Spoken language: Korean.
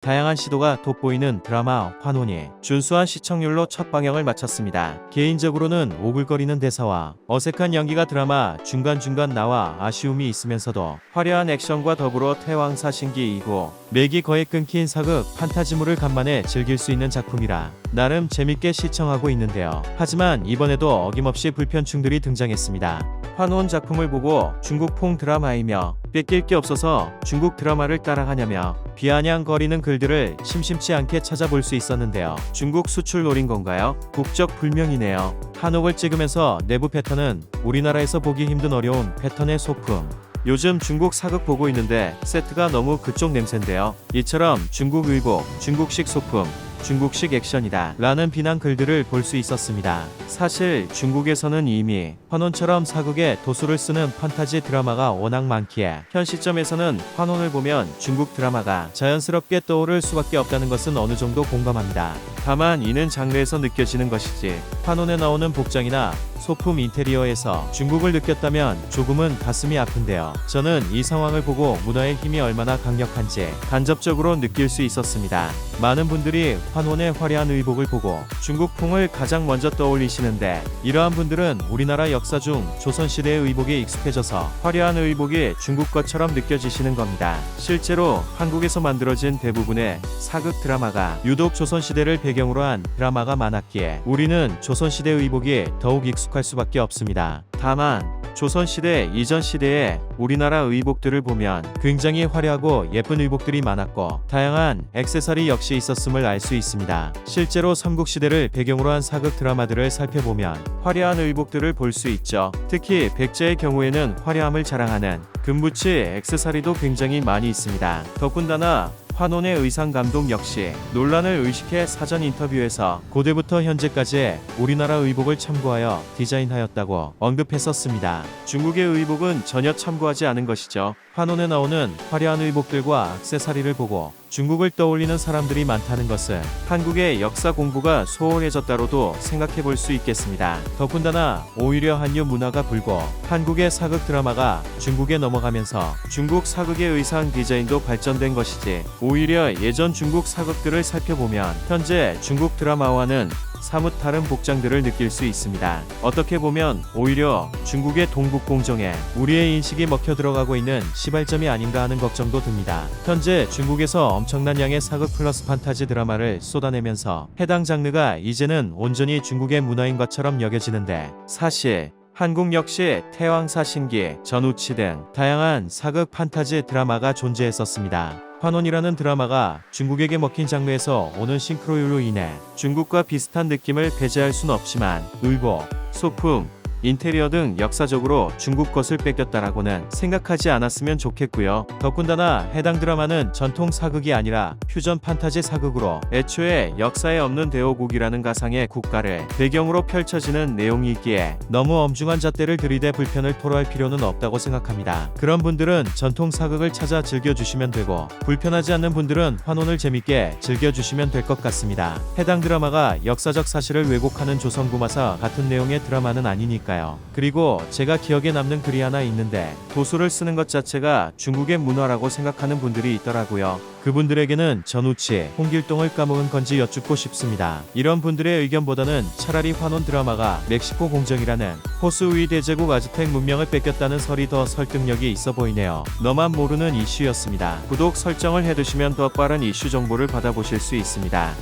다양한 시도가 돋보이는 드라마 환혼이 준수한 시청률로 첫 방영을 마쳤습니다. 개인적으로는 오글거리는 대사와 어색한 연기가 드라마 중간중간 나와 아쉬움이 있으면서도 화려한 액션과 더불어 태왕사 신기 이후 맥이 거의 끊긴 사극 판타지물을 간만에 즐길 수 있는 작품이라 나름 재밌게 시청하고 있는데요. 하지만 이번에도 어김없이 불편충들이 등장했습니다. 환혼 작품을 보고 중국풍 드라마이며 뺏길 게 없어서 중국 드라마를 따라가냐며 비아냥거리는 글들을 심심치 않게 찾아볼 수 있었는데요. 중국 수출 노린 건가요? 국적 불명이네요. 한옥을 찍으면서 내부 패턴은 우리나라에서 보기 힘든 어려운 패턴의 소품. 요즘 중국 사극 보고 있는데 세트가 너무 그쪽 냄새인데요. 이처럼 중국 의복, 중국식 소품, 중국식 액션이다 라는 비난 글들을 볼 수 있었습니다. 사실 중국에서는 이미 환혼처럼 사극에 도수를 쓰는 판타지 드라마가 워낙 많기에 현 시점에서는 환혼을 보면 중국 드라마가 자연스럽게 떠오를 수밖에 없다는 것은 어느 정도 공감합니다. 다만 이는 장르에서 느껴지는 것이지 환혼에 나오는 복장이나 소품 인테리어에서 중국을 느꼈다면 조금은 가슴이 아픈데요. 저는 이 상황을 보고 문화의 힘이 얼마나 강력한지 간접적으로 느낄 수 있었습니다. 많은 분들이 환혼의 화려한 의복을 보고 중국풍을 가장 먼저 떠올리시는데 이러한 분들은 우리나라 역사 중 조선시대의 의복에 익숙해져서 화려한 의복이 중국 것처럼 느껴지시는 겁니다. 실제로 한국에서 만들어진 대부분의 사극 드라마가 유독 조선시대를 배경으로 한 드라마가 많았기에 우리는 조선시대 의복이 더욱 익숙할 수밖에 없습니다. 다만 조선시대 이전 시대의 우리나라 의복들을 보면 굉장히 화려하고 예쁜 의복들이 많았고 다양한 액세서리 역시 있었음을 알 수 있습니다. 실제로 삼국시대를 배경으로 한 사극 드라마들을 살펴보면 화려한 의복들을 볼 수 있죠. 특히 백제의 경우에는 화려함을 자랑하는 금부치 액세서리도 굉장히 많이 있습니다. 더군다나 환혼의 의상 감독 역시 논란을 의식해 사전 인터뷰에서 고대부터 현재까지의 우리나라 의복을 참고하여 디자인하였다고 언급했었습니다. 중국의 의복은 전혀 참고하지 않은 것이죠. 환혼에 나오는 화려한 의복들과 액세서리를 보고 중국을 떠올리는 사람들이 많다는 것은 한국의 역사 공부가 소홀해졌다로도 생각해 볼 수 있겠습니다. 더군다나 오히려 한류 문화가 불고 한국의 사극 드라마가 중국에 넘어가면서 중국 사극의 의상 디자인도 발전된 것이지 오히려 예전 중국 사극들을 살펴보면 현재 중국 드라마와는 사뭇 다른 복장들을 느낄 수 있습니다. 어떻게 보면 오히려 중국의 동북공정에 우리의 인식이 먹혀 들어가고 있는 시발점이 아닌가 하는 걱정도 듭니다. 현재 중국에서 엄청난 양의 사극 플러스 판타지 드라마를 쏟아내면서 해당 장르가 이제는 온전히 중국의 문화인 것처럼 여겨지는데 사실 한국 역시 태왕사 신기, 전우치 등 다양한 사극 판타지 드라마가 존재했었습니다. 환혼이라는 드라마가 중국에게 먹힌 장르에서 오는 싱크로율로 인해 중국과 비슷한 느낌을 배제할 순 없지만 의복, 소품, 인테리어 등 역사적으로 중국 것을 뺏겼다라고는 생각하지 않았으면 좋겠고요. 더군다나 해당 드라마는 전통 사극이 아니라 퓨전 판타지 사극으로 애초에 역사에 없는 대오국이라는 가상의 국가를 배경으로 펼쳐지는 내용이 있기에 너무 엄중한 잣대를 들이대 불편을 토로할 필요는 없다고 생각합니다. 그런 분들은 전통 사극을 찾아 즐겨주시면 되고 불편하지 않는 분들은 환혼을 재밌게 즐겨주시면 될 것 같습니다. 해당 드라마가 역사적 사실을 왜곡하는 조선구마사 같은 내용의 드라마는 아니니까요. 그리고 제가 기억에 남는 글이 하나 있는데 도수를 쓰는 것 자체가 중국의 문화라고 생각하는 분들이 있더라고요. 그분들에게는 전우치, 홍길동을 까먹은 건지 여쭙고 싶습니다. 이런 분들의 의견보다는 차라리 환혼 드라마가 멕시코 공정이라는 호수위 대제국 아즈텍 문명을 뺏겼다는 설이 더 설득력이 있어 보이네요. 너만 모르는 이슈였습니다. 구독 설정을 해두시면 더 빠른 이슈 정보를 받아보실 수 있습니다.